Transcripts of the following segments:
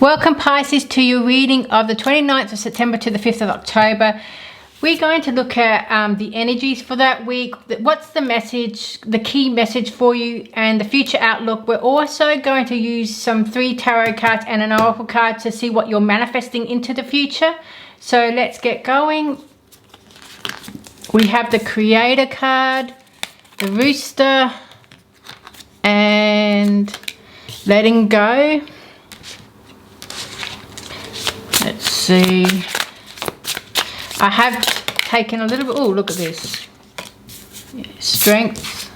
Welcome Pisces to your reading of the 29th of September to the 5th of October. We're going to look at the energies for that week. What's the message, the key message for you, and the future outlook. We're also going to use some 3 tarot cards and an oracle card to see what you're manifesting into the future. So let's get going. We have the Creator card, the Rooster, and Letting Go. Let's see. I have taken a little bit, oh look at this. Yeah, Strength.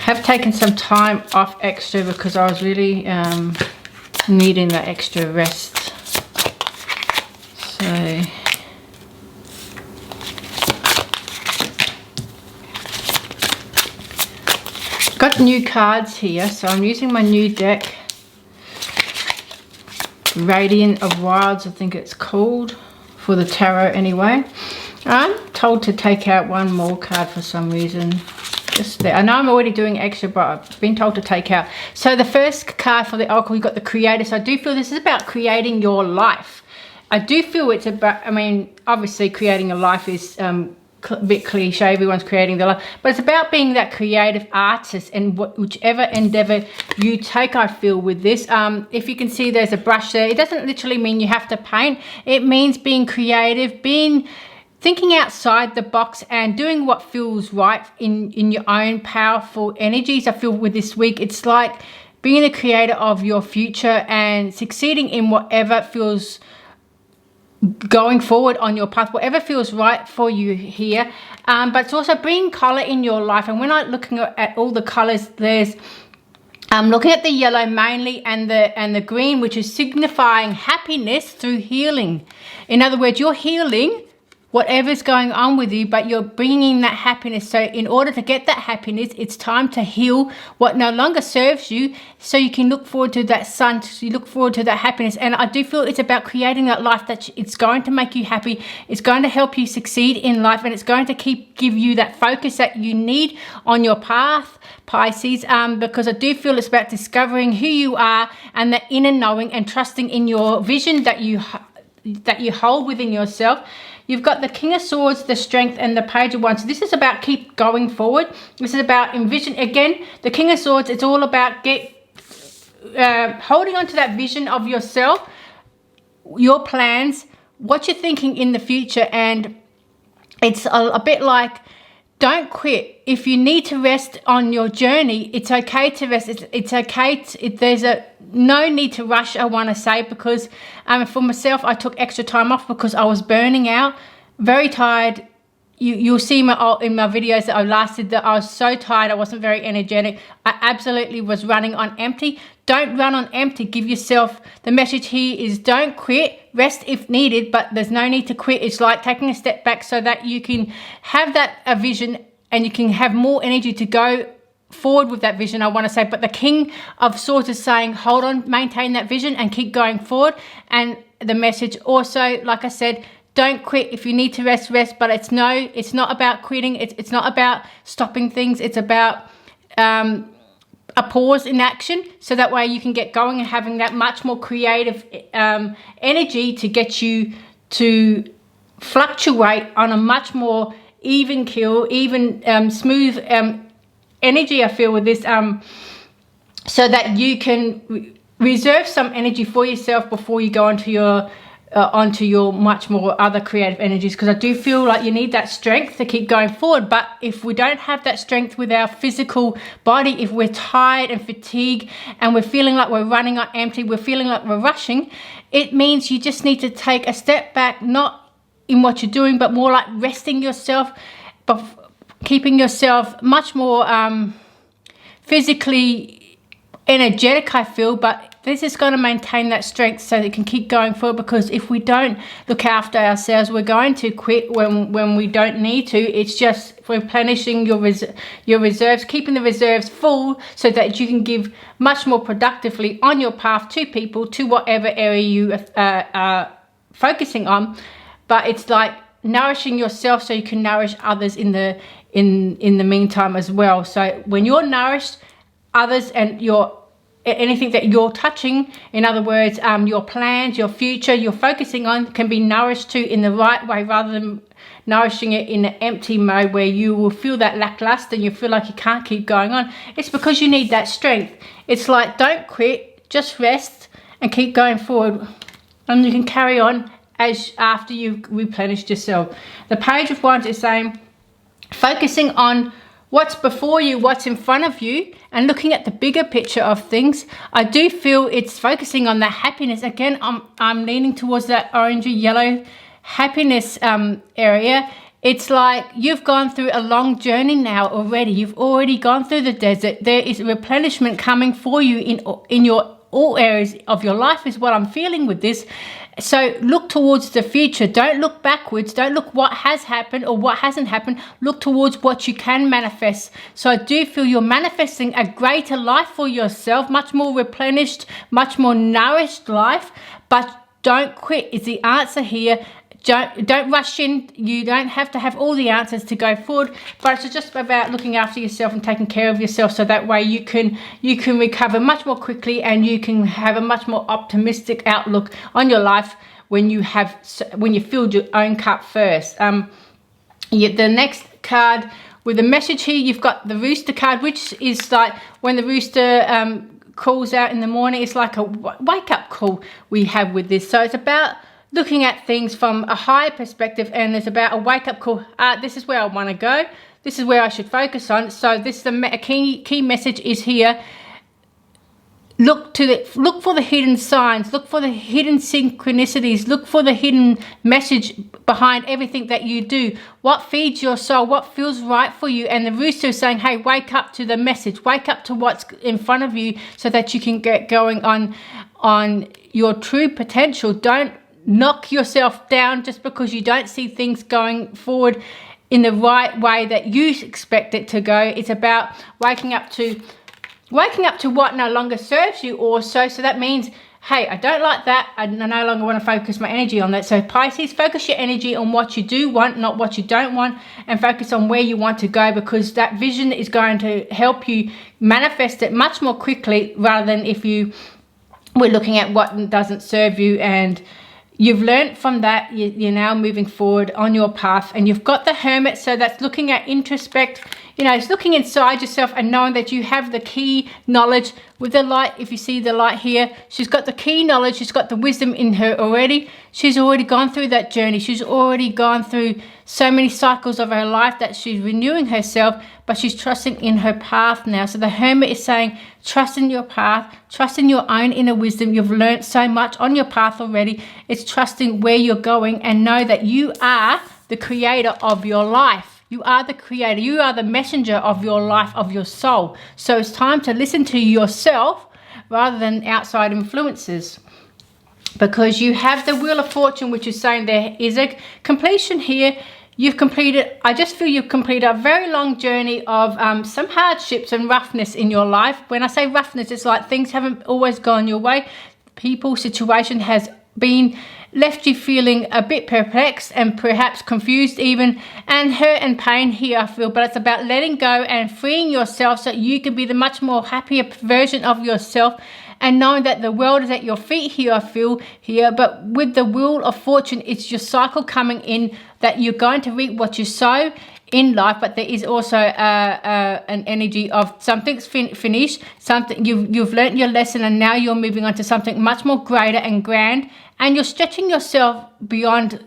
I have taken some time off extra because I was really needing that extra rest. So got new cards here, so I'm using my new deck. Radiant of Wilds, I think it's called, for the tarot anyway. I'm told to take out one more card for some reason. Just there. I know I'm already doing extra, but I've been told to take out. So the first card for the oracle, you've got the Creator. So I do feel this is about creating your life. I do feel it's about, I mean, obviously creating a life is a bit cliche, everyone's creating their life, but it's about being that creative artist and whichever endeavor you take. I feel with this, if you can see there's a brush there, it doesn't literally mean you have to paint. It means being creative, thinking outside the box and doing what feels right in your own powerful energies. I feel with this week, it's like being the creator of your future and succeeding in whatever feels going forward on your path, whatever feels right for you here. But it's also bringing color in your life. And when I'm looking at all the colors, I'm looking at the yellow mainly and the green, which is signifying happiness through healing. In other words, you're healing whatever's going on with you, but you're bringing that happiness. So in order to get that happiness, it's time to heal what no longer serves you, so you can look forward to that sun, so you look forward to that happiness. And I do feel it's about creating that life that it's going to make you happy, it's going to help you succeed in life, and it's going to give you that focus that you need on your path, Pisces, because I do feel it's about discovering who you are and the inner knowing and trusting in your vision that you hold within yourself. You've got the King of Swords, the Strength, and the Page of Wands. So this is about keep going forward. This is about envision. Again, the King of Swords, it's all about holding on to that vision of yourself, your plans, what you're thinking in the future. And it's a bit like, don't quit. If you need to rest on your journey, it's okay to rest. It's okay. There's no need to rush, I want to say, because for myself, I took extra time off because I was burning out, very tired. You'll see in my videos that I was so tired. I wasn't very energetic. I absolutely was running on empty. Don't run on empty. Give yourself, the message here is don't quit. Rest if needed, but there's no need to quit. It's like taking a step back so that you can have a vision and you can have more energy to go forward with that vision, I want to say. But the King of Swords is saying hold on, maintain that vision and keep going forward. And the message also, like I said, don't quit. If you need to rest, but it's not about quitting. It's not about stopping things. It's about a pause in action, so that way you can get going and having that much more creative energy to get you to fluctuate on a much more even keel, smooth energy, I feel, with this, so that you can reserve some energy for yourself before you go onto your much more other creative energies. Because I do feel like you need that strength to keep going forward. But if we don't have that strength with our physical body, if we're tired and fatigued and we're feeling like we're running on empty, we're feeling like we're rushing, it means you just need to take a step back, not in what you're doing, but more like resting yourself, but keeping yourself much more physically energetic, I feel. But this is going to maintain that strength so that you can keep going forward, because if we don't look after ourselves, we're going to quit when we don't need to. It's just replenishing your reserves, keeping the reserves full so that you can give much more productively on your path to people, to whatever area you are focusing on. But it's like nourishing yourself so you can nourish others in the meantime as well. So when you're nourished, others and your anything that you're touching, in other words, your plans, your future, you're focusing on, can be nourished to in the right way, rather than nourishing it in an empty mode where you will feel that lackluster and you feel like you can't keep going on. It's because you need that strength. It's like, don't quit, just rest and keep going forward, and you can carry on as after you've replenished yourself. The Page of Wands is saying, focusing on what's before you, what's in front of you, and looking at the bigger picture of things. I do feel it's focusing on the happiness. Again, I'm leaning towards that orangey yellow happiness area. It's like you've gone through a long journey now already. You've already gone through the desert. There is replenishment coming for you in your all areas of your life, is what I'm feeling with this. So look towards the future. Don't look backwards. Don't look what has happened or what hasn't happened. Look towards what you can manifest. So I do feel you're manifesting a greater life for yourself, much more replenished, much more nourished life. But don't quit is the answer here. Don't rush in. You don't have to have all the answers to go forward, but it's just about looking after yourself and taking care of yourself, so that way you can recover much more quickly, and you can have a much more optimistic outlook on your life when you filled your own cup first. The next card with the message here, you've got the Rooster card, which is like when the rooster calls out in the morning. It's like a wake up call we have with this. So it's about looking at things from a higher perspective, and it's about a wake-up call. This is where I want to go. This is where I should focus on. So this is a key message is here. Look for the hidden signs. Look for the hidden synchronicities. Look for the hidden message behind everything that you do. What feeds your soul? What feels right for you? And the rooster is saying, hey, wake up to the message. Wake up to what's in front of you, so that you can get going on your true potential. Don't knock yourself down just because you don't see things going forward in the right way that you expect it to go. It's about waking up to what no longer serves you also. So that means, hey, I don't like that. I no longer want to focus my energy on that. So Pisces, focus your energy on what you do want, not what you don't want, and focus on where you want to go, because that vision is going to help you manifest it much more quickly, rather than if you were looking at what doesn't serve you. And you've learned from that. You're now moving forward on your path, and you've got the Hermit. So that's looking at introspect. It's looking inside yourself and knowing that you have the key knowledge with the light. If you see the light here, she's got the key knowledge. She's got the wisdom in her already. She's already gone through that journey. She's already gone through so many cycles of her life that she's renewing herself, but she's trusting in her path now. So the Hermit is saying, trust in your path, trust in your own inner wisdom. You've learned so much on your path already. It's trusting where you're going, and know that you are the creator of your life. You are the creator. You are the messenger of your life, of your soul. So it's time to listen to yourself rather than outside influences, because you have the Wheel of Fortune, which is saying there is a completion here. I just feel you've completed a very long journey of some hardships and roughness in your life. When I say roughness, it's like things haven't always gone your way. People, situation has been left you feeling a bit perplexed and perhaps confused even, and hurt and pain here, I feel. But it's about letting go and freeing yourself, so you can be the much more happier version of yourself, and knowing that the world is at your feet here, I feel here. But with the Wheel of Fortune, it's your cycle coming in, that you're going to reap what you sow in life. But there is also an energy of something's finished, something you've learned your lesson, and now you're moving on to something much more greater and grand, and you're stretching yourself beyond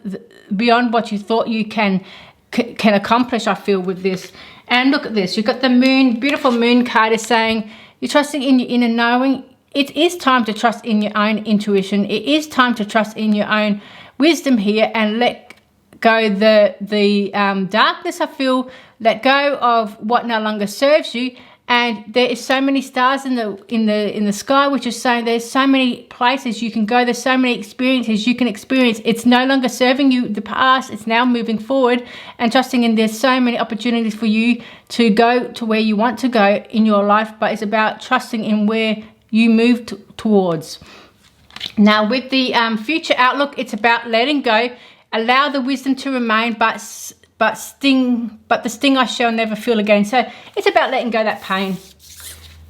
what you thought you can accomplish, I feel, with this. And look at this, you've got the Moon, beautiful Moon card is saying you're trusting in your inner knowing. It is time to trust in your own intuition. It is time to trust in your own wisdom here, and let go the darkness, I feel. Let go of what no longer serves you. And there is so many stars in the sky, which is saying there's so many places you can go. There's so many experiences you can experience. It's no longer serving you the past. It's now moving forward and trusting in. There's so many opportunities for you to go to where you want to go in your life, but it's about trusting in where you move towards. Now with the future outlook, it's about letting go. Allow the wisdom to remain, but the sting I shall never feel again. So it's about letting go that pain.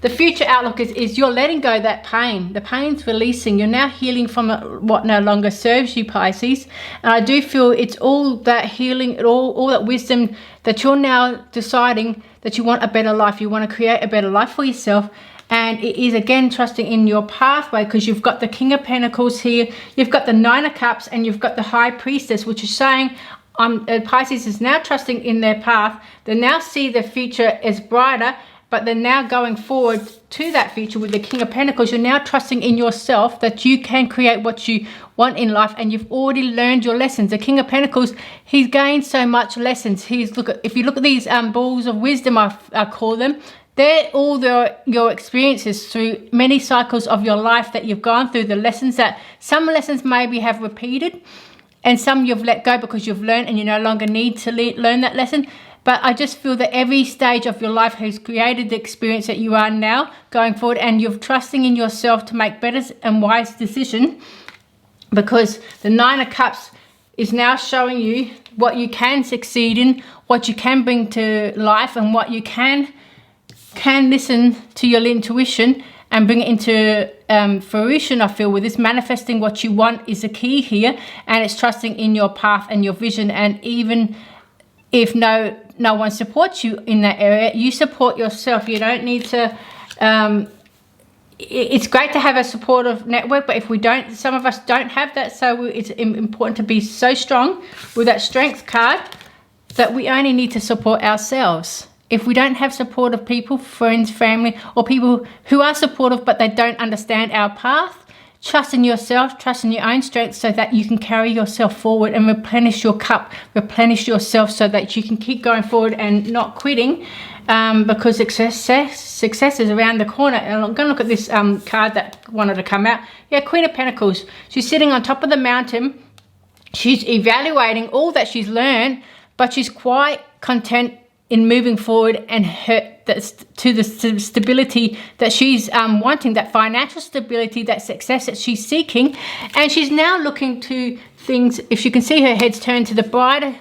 the future outlook is you're letting go of that pain. The pain's releasing. You're now healing from what no longer serves you, Pisces. And I do feel it's all that healing, all that wisdom that you're now deciding that you want a better life. You want to create a better life for yourself. And it is again trusting in your pathway, because you've got the King of Pentacles here. You've got the Nine of Cups, and you've got the High Priestess, which is saying Pisces is now trusting in their path. They now see the future as brighter, but they're now going forward to that future with the King of Pentacles. You're now trusting in yourself that you can create what you want in life, and you've already learned your lessons. The King of Pentacles, he's gained so much lessons. If you look at these balls of wisdom, I call them, they're all your experiences through many cycles of your life that you've gone through, the lessons that some lessons maybe have repeated, and some you've let go because you've learned and you no longer need to learn that lesson. But I just feel that every stage of your life has created the experience that you are now going forward, and you're trusting in yourself to make better and wise decisions, because the Nine of Cups is now showing you what you can succeed in, what you can bring to life, and what you can listen to your intuition and bring it into fruition. I feel with this, manifesting what you want is the key here, and it's trusting in your path and your vision. And even if no one supports you in that area, you support yourself. You don't need to it's great to have a supportive network, but if we don't, some of us don't have that, so it's important to be so strong with that Strength card that we only need to support ourselves. If we don't have supportive people, friends, family, or people who are supportive but they don't understand our path, trust in yourself, trust in your own strength, so that you can carry yourself forward and replenish your cup, replenish yourself, so that you can keep going forward and not quitting, because success is around the corner. And I'm going to look at this card that wanted to come out. Yeah, Queen of Pentacles. She's sitting on top of the mountain. She's evaluating all that she's learned, but she's quite content in moving forward and to the stability that she's wanting, that financial stability, that success that she's seeking. And she's now looking to things, if you can see her head's turned to the brighter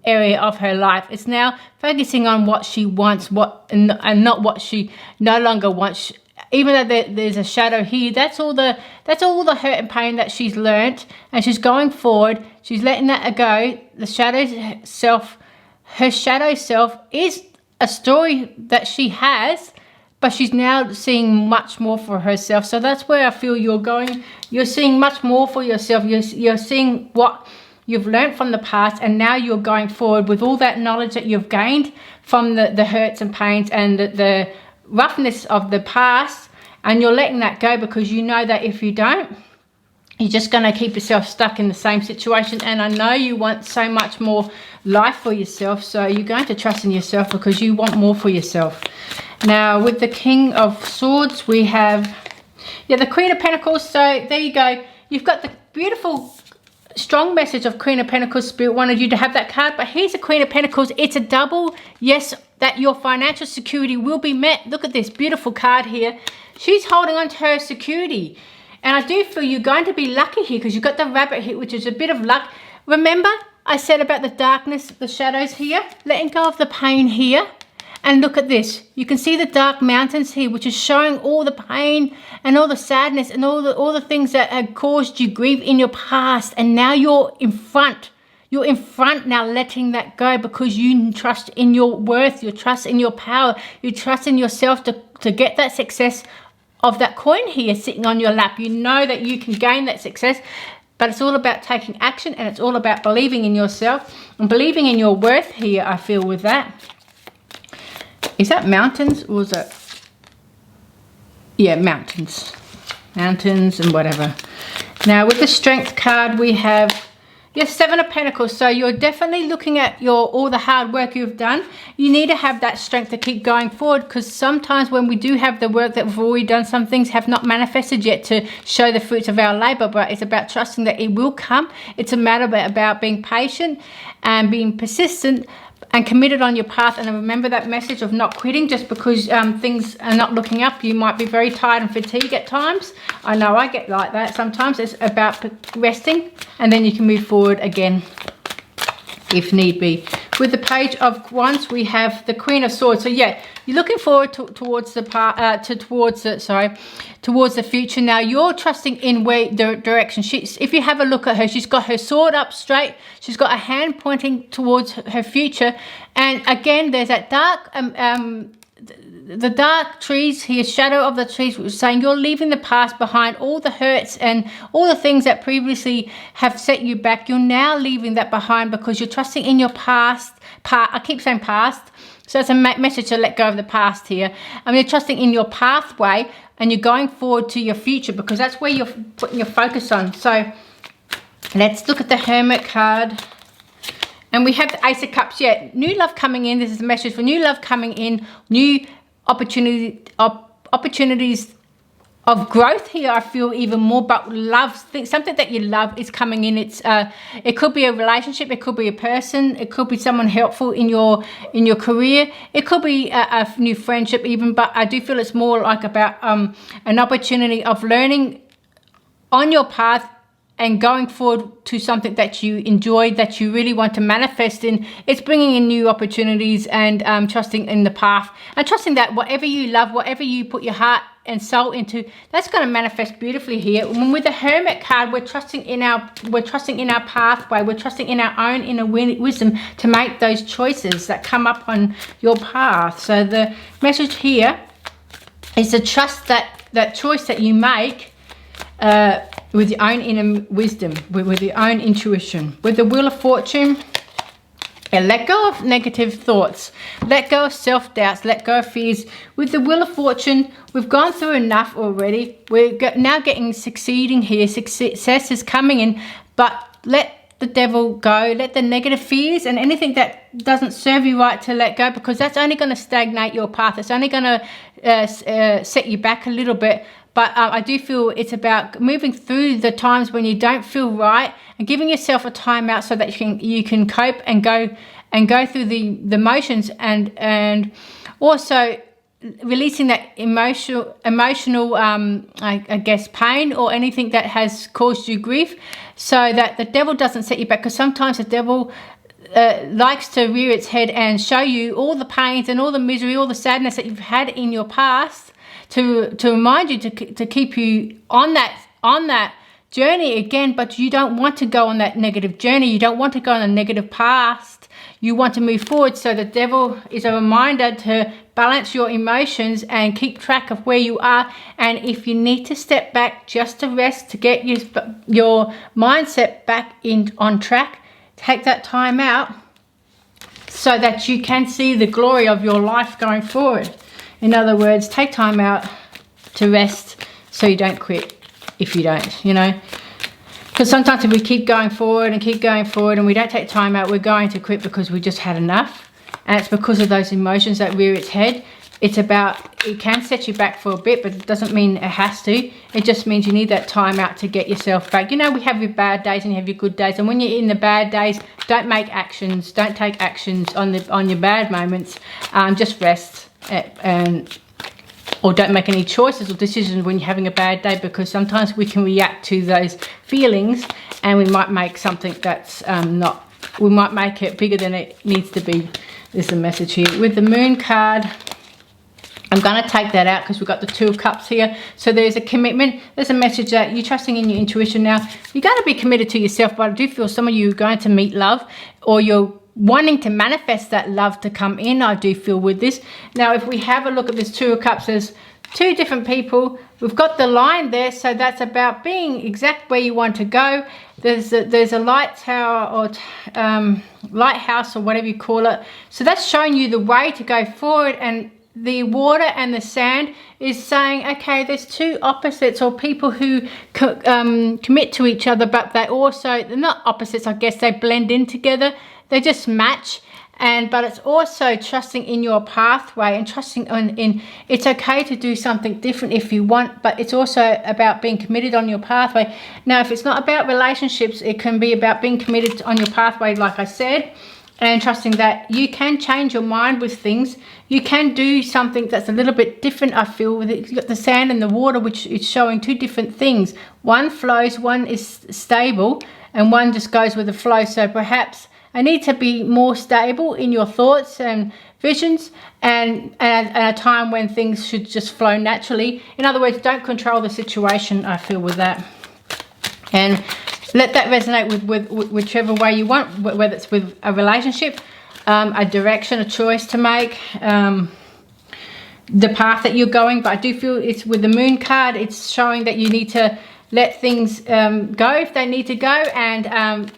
area of her life. It's now focusing on what she wants, and not what she no longer wants. Even though there's a shadow here, that's all the hurt and pain that she's learnt, and she's going forward. She's letting that go. The shadow self, her shadow self, is a story that she has, but she's now seeing much more for herself. So that's where I feel you're going. You're seeing much more for yourself. You're seeing what you've learned from the past, and now you're going forward with all that knowledge that you've gained from the hurts and pains and the roughness of the past, and you're letting that go, because you know that if you don't, you're just going to keep yourself stuck in the same situation. And I know you want so much more life for yourself, so you're going to trust in yourself because you want more for yourself. Now with the King of Swords, we have the Queen of Pentacles. So there you go, you've got the beautiful strong message of Queen of Pentacles. Spirit wanted you to have that card, but here's a Queen of Pentacles. It's a double yes, that your financial security will be met. Look at this beautiful card here. She's holding on to her security, and I do feel you're going to be lucky here, because you've got the rabbit here, which is a bit of luck. Remember I said about the darkness, the shadows here, letting go of the pain here. And look at this. You can see the dark mountains here, which is showing all the pain and all the sadness and all the things that had caused you grief in your past. And now you're in front. You're in front now, letting that go, because you trust in your worth. You trust in your power. You trust in yourself to get that success of that coin here sitting on your lap. You know that you can gain that success. But it's all about taking action, and it's all about believing in yourself and believing in your worth here, I feel, with that. Is that mountains, or is it? Yeah, mountains. Mountains and whatever. Now with the Strength card, we have your Seven of Pentacles. So you're definitely looking at all the hard work you've done. You need to have that strength to keep going forward, because sometimes when we do have the work that we've already done, some things have not manifested yet to show the fruits of our labor, but it's about trusting that it will come. It's a matter about being patient and being persistent and committed on your path. And remember that message of not quitting just because things are not looking up. You might be very tired and fatigued at times. I know I get like that sometimes. It's about resting, and then you can move forward again. if need be. With the Page of Wands, we have the Queen of Swords. So yeah, you're looking forward towards the future. Now you're trusting in the direction. If you have a look at her, she's got her sword up straight. She's got a hand pointing towards her future. And again, there's that dark the dark trees here, shadow of the trees, saying you're leaving the past behind, all the hurts and all the things that previously have set you back. You're now leaving that behind because you're trusting in your past. I keep saying past, so it's a message to let go of the past here. You're trusting in your pathway and you're going forward to your future because that's where you're putting your focus on. So let's look at the Hermit card. And we have the Ace of Cups. Yeah, new love coming in. This is a message for new love coming in, new opportunities of growth here. I feel even more, but love, something that you love is coming in. It could be a relationship, it could be a person, it could be someone helpful in your career, it could be a new friendship even, but I do feel it's more like about an opportunity of learning on your path and going forward to something that you enjoy, that you really want to manifest in. It's bringing in new opportunities and trusting in the path and trusting that whatever you love, whatever you put your heart and soul into, that's going to manifest beautifully here. When with the Hermit card, we're trusting in our pathway, we're trusting in our own inner wisdom to make those choices that come up on your path. So the message here is to trust that choice that you make with your own inner wisdom, with your own intuition. With the Wheel of Fortune, let go of negative thoughts, let go of self-doubts, let go of fears. With the Wheel of Fortune, we've gone through enough already. We're now getting succeeding here. Success is coming in, but let the devil go. Let the negative fears and anything that doesn't serve you right to let go, because that's only going to stagnate your path. It's only going to set you back a little bit. But I do feel it's about moving through the times when you don't feel right and giving yourself a time out so that you can cope and go through the motions and also releasing that emotional I guess pain or anything that has caused you grief, so that the devil doesn't set you back. Because sometimes the devil likes to rear its head and show you all the pains and all the misery, all the sadness that you've had in your past, to remind you to keep you on that journey again. But you don't want to go on that negative journey. You don't want to go on a negative past. You want to move forward. So the devil is a reminder to balance your emotions and keep track of where you are. And if you need to step back just to rest, to get your mindset back on track, take that time out so that you can see the glory of your life going forward. In other words, take time out to rest so you don't quit if you don't, Because sometimes if we keep going forward and we don't take time out, we're going to quit because we just had enough. And it's because of those emotions that rear its head. It can set you back for a bit, but it doesn't mean it has to. It just means you need that time out to get yourself back. We have your bad days and you have your good days. And when you're in the bad days, don't take actions on your bad moments. Just rest. Or don't make any choices or decisions when you're having a bad day, because sometimes we can react to those feelings and we might make something that's we might make it bigger than it needs to be. There's a message here. With the Moon card, I'm going to take that out because we've got the Two of Cups here. So there's a commitment. There's a message that you're trusting in your intuition now. You're going to be committed to yourself, but I do feel some of you are going to meet love, or you're wanting to manifest that love to come in. I do feel with this. Now, if we have a look at this Two of Cups, there's two different people. We've got the line there, so that's about being exact where you want to go. There's a light tower or lighthouse or whatever you call it. So that's showing you the way to go forward, and the water and the sand is saying, okay, there's two opposites or people who commit to each other, but they're not opposites, I guess. They blend in together. They just match. But it's also trusting in your pathway and trusting in it's okay to do something different if you want, but it's also about being committed on your pathway. Now, if it's not about relationships, it can be about being committed on your pathway, like I said, and trusting that you can change your mind with things. You can do something that's a little bit different, I feel, with it. You've got the sand and the water, which is showing two different things. One flows, one is stable, and one just goes with the flow. So perhaps I need to be more stable in your thoughts and visions, and a time when things should just flow naturally. In other words, don't control the situation, I feel, with that. And let that resonate with whichever way you want, whether it's with a relationship, a direction, a choice to make, the path that you're going. But I do feel it's with the Moon card, it's showing that you need to let things go if they need to go, and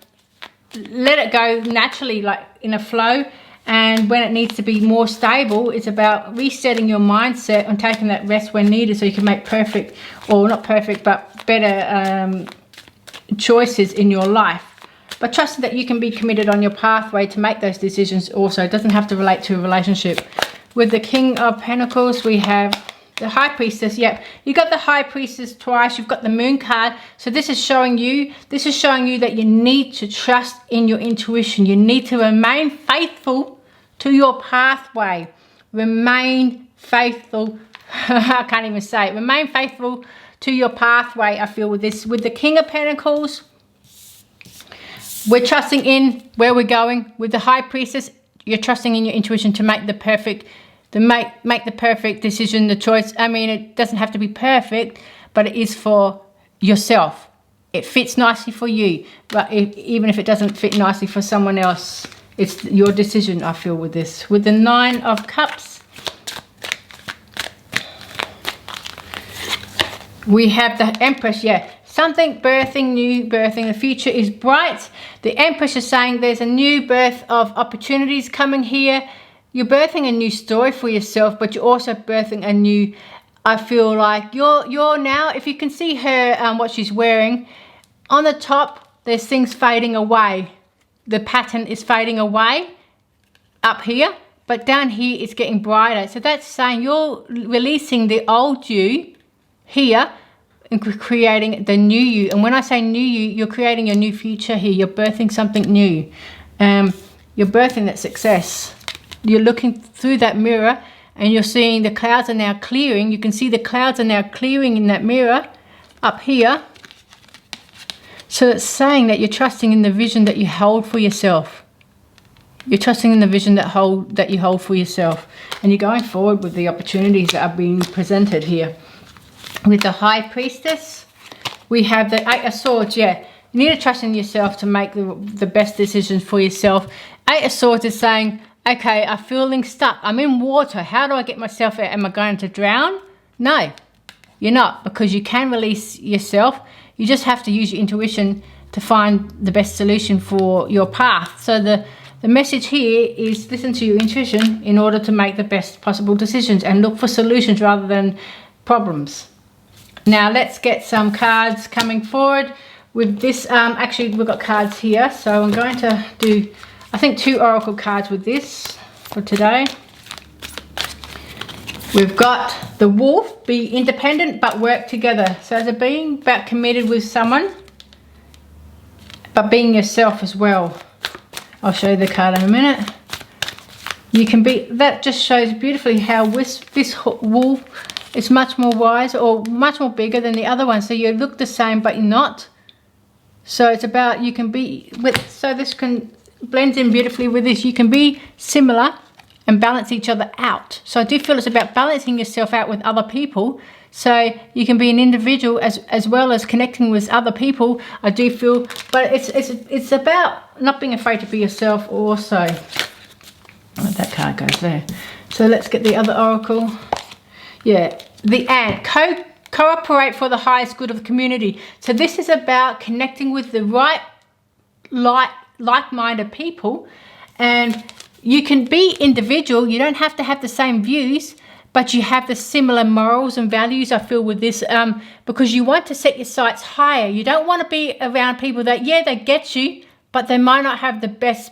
let it go naturally, like in a flow. And when it needs to be more stable, it's about resetting your mindset and taking that rest when needed, so you can make perfect, or not perfect, but better choices in your life. But trusting that you can be committed on your pathway to make those decisions also. It doesn't have to relate to a relationship. With the King of Pentacles, we have the High Priestess. Yep, you got the High Priestess twice. You've got the Moon card. So this is showing you that you need to trust in your intuition. You need to remain faithful to your pathway. Remain faithful. I can't even say it. Remain faithful to your pathway, I feel, with this. With the King of Pentacles, we're trusting in where we're going. With the High Priestess, you're trusting in your intuition to make the perfect, make the perfect decision, the choice. I mean, it doesn't have to be perfect, but it is for yourself. It fits nicely for you, but even if it doesn't fit nicely for someone else, it's your decision, I feel, with this. With the Nine of Cups, we have the Empress. Yeah, something birthing, new birthing. The future is bright. The Empress is saying there's a new birth of opportunities coming here. You're birthing a new story for yourself, but you're also birthing a new, I feel like you're now, if you can see her, what she's wearing, on the top, there's things fading away. The pattern is fading away up here, but down here it's getting brighter. So that's saying you're releasing the old you here and creating the new you. And when I say new you, you're creating a new future here. You're birthing something new. You're birthing that success. You're looking through that mirror and you're seeing the clouds are now clearing. You can see the clouds are now clearing in that mirror up here. So it's saying that you're trusting in the vision that you hold for yourself. You're trusting in the vision that you hold for yourself. And you're going forward with the opportunities that are being presented here. With the High Priestess, we have the Eight of Swords. Yeah, you need to trust in yourself to make the best decisions for yourself. Eight of Swords is saying, okay, I'm feeling stuck. I'm in water. How do I get myself out? Am I going to drown? No, you're not, because you can release yourself. You just have to use your intuition to find the best solution for your path. So the message here is listen to your intuition in order to make the best possible decisions and look for solutions rather than problems. Now let's get some cards coming forward with this. Actually, we've got cards here, so I'm going to do, I think, 2 oracle cards with this for today. We've got the Wolf, be independent but work together. So as a being, about committed with someone, but being yourself as well. I'll show you the card in a minute. You can be, that just shows beautifully how this wolf is much more wise or much more bigger than the other one. So you look the same, but you're not. So it's about, you can be with, so this can blend in beautifully with this. You can be similar and balance each other out. So I do feel it's about balancing yourself out with other people. So you can be an individual as well as connecting with other people. I do feel, but it's about not being afraid to be yourself also. Oh, that card goes there. So let's get the other oracle. Yeah, the Ant. Cooperate for the highest good of the community. So this is about connecting with the right, like-minded people. And you can be individual. You don't have to have the same views, but you have the similar morals and values, I feel, with this, because you want to set your sights higher. You don't want to be around people that, yeah, they get you, but they might not have the best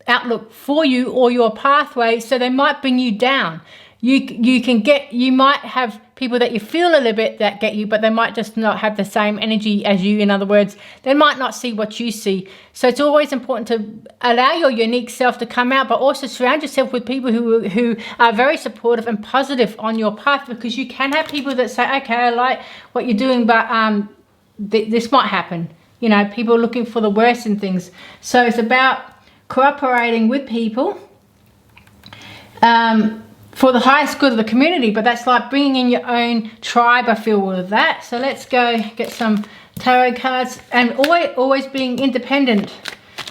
outlook for you or your pathway, so they might bring you down. You might have people that you feel a little bit that get you, but they might just not have the same energy as you. In other words, they might not see what you see. So it's always important to allow your unique self to come out, but also surround yourself with people who are very supportive and positive on your path, because you can have people that say, okay, I like what you're doing, but this might happen. You know, people looking for the worst in things. So it's about cooperating with people for the highest good of the community, but that's like bringing in your own tribe. I feel all of that. So let's go get some tarot cards. And always being independent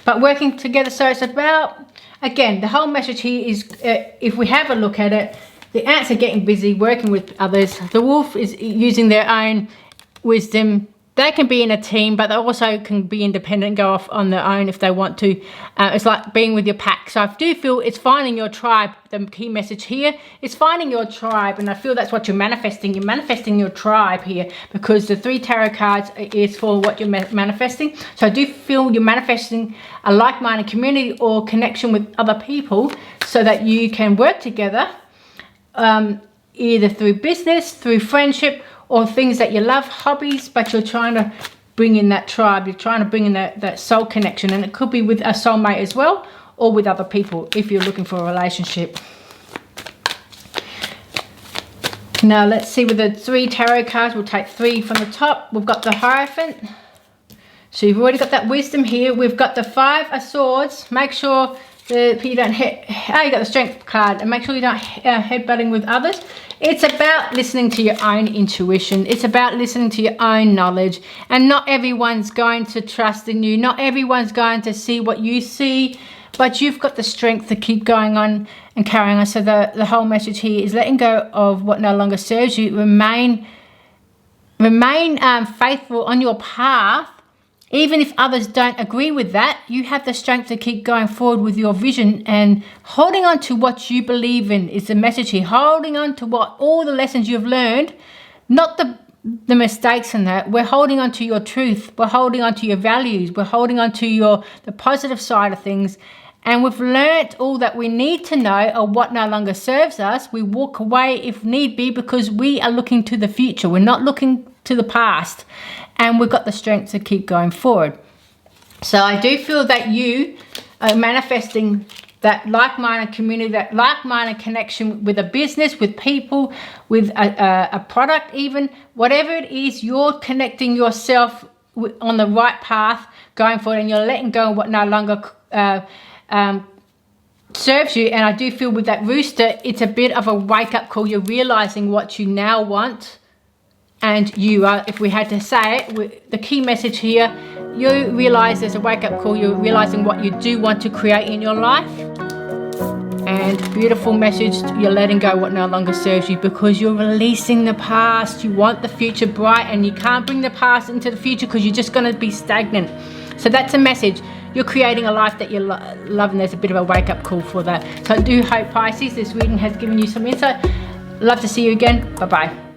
but working together. So it's about, again, the whole message here is, if we have a look at it, the ants are getting busy working with others. The wolf is using their own wisdom. They can be in a team, but they also can be independent and go off on their own if they want to. It's like being with your pack. So I do feel it's finding your tribe. The key message here is finding your tribe, and I feel that's what you're manifesting. You're manifesting your tribe here, because the 3 tarot cards is for what you're manifesting. So I do feel you're manifesting a like-minded community or connection with other people so that you can work together, either through business, through friendship, or things that you love, hobbies, but you're trying to bring in that tribe. You're trying to bring in that soul connection, and it could be with a soulmate as well, or with other people if you're looking for a relationship. Now let's see with the 3 tarot cards. We'll take 3 from the top. We've got the Hierophant. So you've already got that wisdom here. We've got the 5 of Swords. Make sure that you don't you got the Strength card, and make sure you don't headbutting with others. It's about listening to your own intuition. It's about listening to your own knowledge. And not everyone's going to trust in you. Not everyone's going to see what you see. But you've got the strength to keep going on and carrying on. So the whole message here is letting go of what no longer serves you. Remain faithful on your path. Even if others don't agree with that, you have the strength to keep going forward with your vision, and holding on to what you believe in is the message here. Holding on to all the lessons you've learned, not the mistakes in that. We're holding on to your truth. We're holding on to your values. We're holding on to the positive side of things. And we've learnt all that we need to know, or what no longer serves us. We walk away if need be, because we are looking to the future. We're not looking to the past. And we've got the strength to keep going forward. So I do feel that you are manifesting that like-minded community, that like-minded connection with a business, with people, with a product even. Whatever it is, you're connecting yourself on the right path going forward, and you're letting go of what no longer serves you. And I do feel with that Rooster, it's a bit of a wake-up call. You're realizing what you now want. And you are, if we had to say it, the key message here, you realize there's a wake-up call. You're realizing what you do want to create in your life. And beautiful message, you're letting go what no longer serves you, because you're releasing the past. You want the future bright, and you can't bring the past into the future because you're just going to be stagnant. So that's a message. You're creating a life that you love, and there's a bit of a wake-up call for that. So I do hope, Pisces, this reading has given you some insight. Love to see you again. Bye-bye.